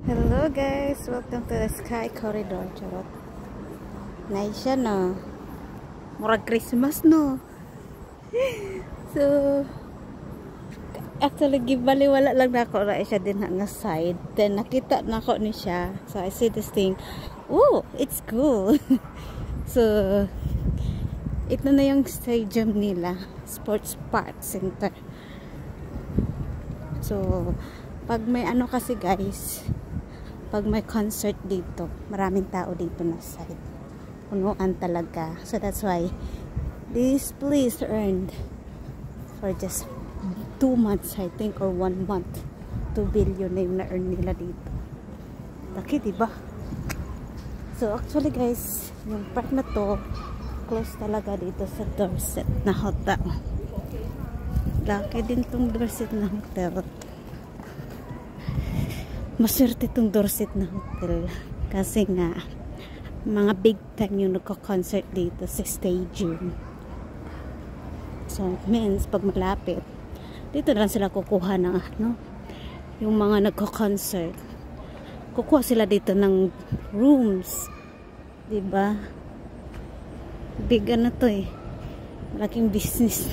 Hello guys, welcome to the Sky Corridor. Charot. Nice siya no. Murag Christmas no. So actually gibaliwala lang na ako ra siya din nga side. Then nakita na ako ni siya. So I see this thing. Oh, it's cool. So ito na yung stadium nila, Sports Park Center. So pag may ano kasi guys, pag may concert dito, maraming tao dito na side. Punuan talaga. So that's why this place earned for just 2 months, I think, or 1 month, 2 billion na yung na-earn nila dito. Laki, diba? So actually guys, yung part na to, close talaga dito sa Dorset na hotel. Laki din tong Dorset na hotel. Maswerte itong Dorset na hotel kasi nga mga big time yung nagko-concert dito sa stadium. So it means pag malapit dito na lang sila kukuha ng ano, yung mga nagko-concert, kukuha sila dito ng rooms, diba? Big ano to eh, malaking business.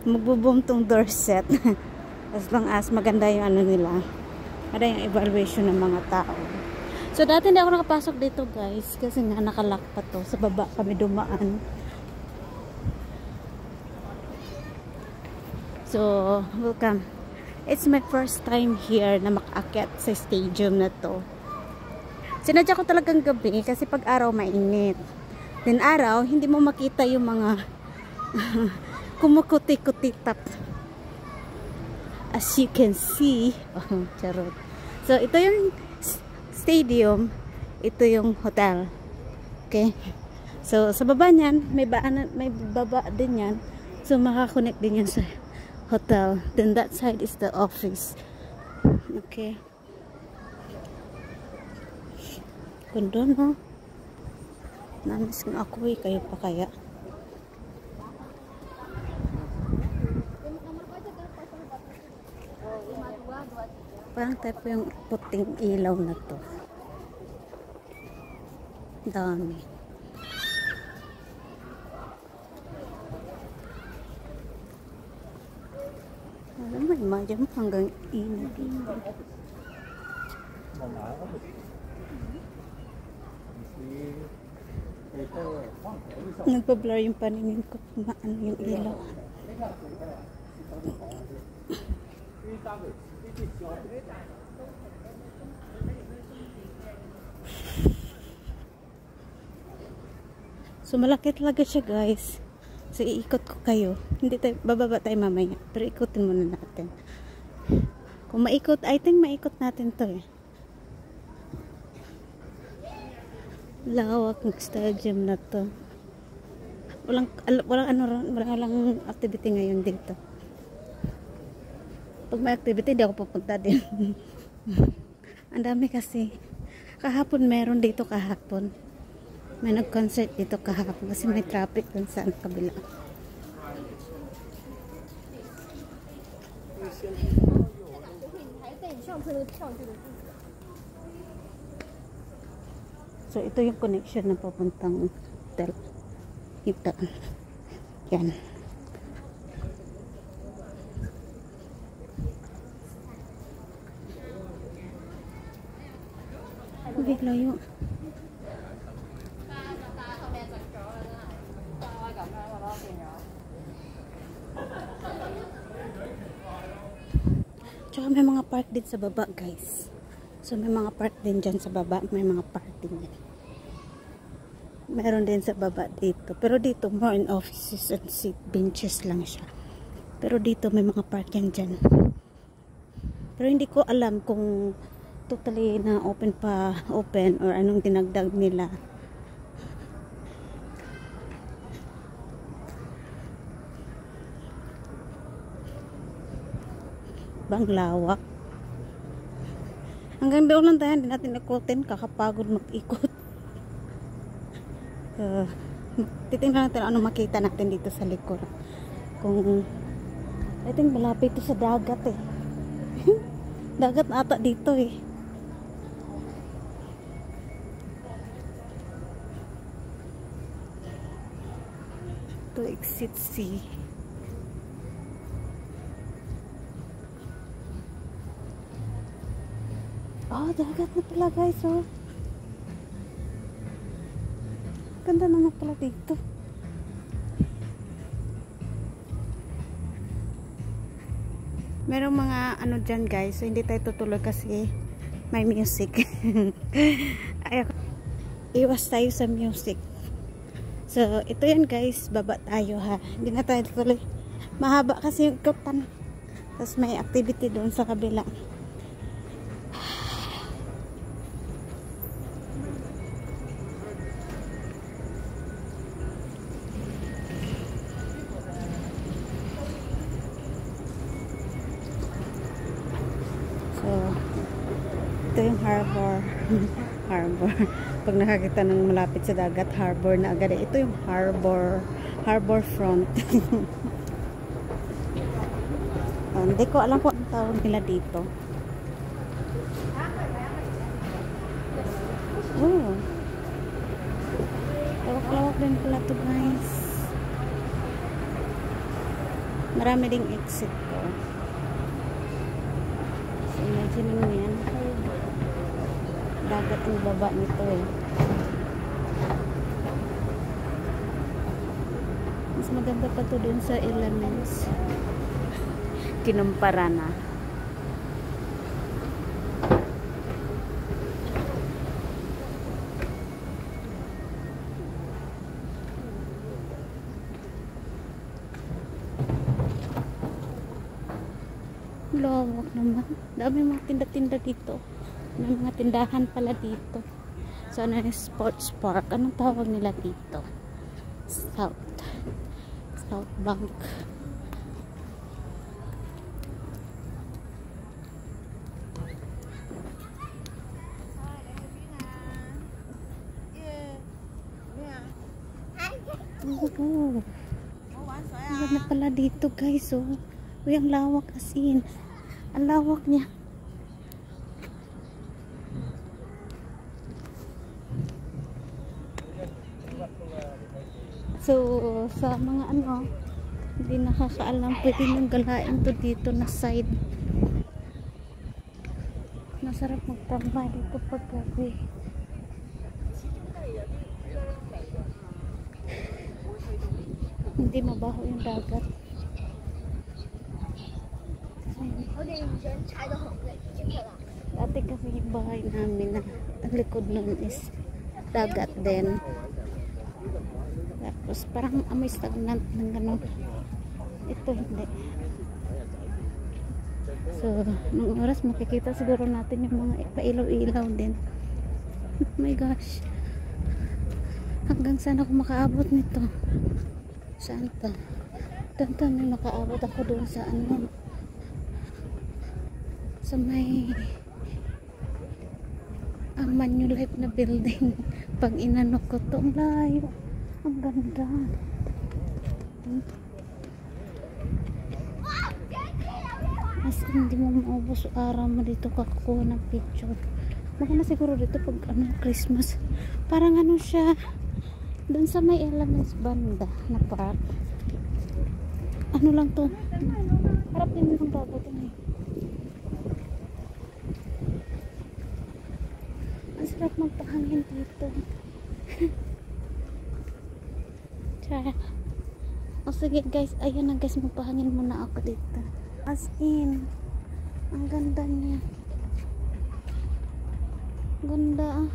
Magbo-boom tong Dorset as long as maganda yung ano nila, ada yung evaluation ng mga tao. So dati hindi ako nakapasok dito guys kasi nga nakalock pa to. Sa baba kami dumaan. So welcome. It's my first time here na makaakyat sa stadium na to. Sinadya ko talagang gabi kasi pag araw mainit. Then araw hindi mo makita yung mga kumukuti-kuti tap. As you can see, oh, charot. So ito yung stadium, ito yung hotel. Okay? So sa baba niyan, may baba din yan. So makakonect din yan sa hotel. Then that side is the office. Okay. Ganda no? Namiss nga ako eh, kayo pa kaya? Parang type yung puting ilaw na to. Dami. Alam mo, imagine mo hanggang inag. Nagpa-blur yung paningin ko. Maano yung ilaw. So malaki talaga siya guys. So iikot ko kayo. Hindi tayo, bababa tayo mamaya. Pero ikutin muna natin. Kung maikot, I think maikot natin to eh. Lawak ng stadium na to. Walang activity ngayon dito. Pag may activity, hindi ako pupunta din. Ang dami kasi. Kahapon meron dito kahapon. May nag-concert dito kahapon kasi may traffic dun sa kabila. So ito yung connection na papuntang hotel. Ito. Yan. Bigla yun. Tsaka may mga park din sa baba guys. So may mga park din dyan sa baba. May mga park din yan. Meron din sa baba dito. Pero dito more in offices and seat benches lang siya. Pero dito may mga park yan dyan. Pero hindi ko alam kung totally na open or anong dinagdag nila. Bang lawak. Hanggang doon lang tayo, hindi natin ikutin, kakapagod mag-ikot. Titingnan natin ano makita natin dito sa likod. Kung I think malapit ito sa dagat eh. Dagat ata dito eh. to exit C. Oh, dagat na pala guys, oh. Ganda naman pala dito. Merong mga ano dyan guys, so hindi tayo tutuloy kasi may music. Ay, iwas tayo sa music. So, ito yan guys, baba tayo ha. Hindi na tayo tutuloy. Mahaba kasi yung kutan. Tapos may activity doon sa kabila. So, ito yung harbor. Harbor. Pag nakakita ng malapit sa dagat, harbor na agad. Ito yung harbor. Harbor front. Hindi ko alam kung ang tawag nila dito. Oh. Lawak-lawak din pala to guys. Marami ding exit ko. So, imagine mo yan. Dagat ang baba nito eh. Mas maganda pa to dun sa elements. Kinumpara na. Lawak naman. Dami mga tinda-tinda dito. May mga tindahan pala dito. So, ano yung sports park? Anong tawag nila dito? South Bank. Oh, ang ganda pala dito guys. Oh. Uy, ang lawak as in. Ang lawak niya. So, sa mga ano, hindi nakakaalam, pwede nyung galain to dito na side. Masarap magtambay dito pag gabi. Hindi mabaho yung dagat. Dati kasi yung bahay namin na ang likod nun is dagat din. Tapos parang amoy stagnant ng gano'n. Ito hindi. So, nung oras makikita siguro natin yung mga pailaw-ilaw din. Oh my gosh. Hanggang saan ako makaabot nito? Saan to? Doon may makaabot ako doon sa ano. Sa may Manulife na building. Pag inano ko to, ang layo. Ang ganda. As hindi mo maubos araw mo dito kakakuha ng picture. Baka na siguro dito pag ano, Christmas. Parang ano siya, doon sa may Elements banda na park. Ano lang to? Harap din ng dagat eh. Ang sarap magpahangin dito. Tara. O sige guys, ayun na guys, magpahangin muna ako dito. As in, ang ganda niya. Ganda ah.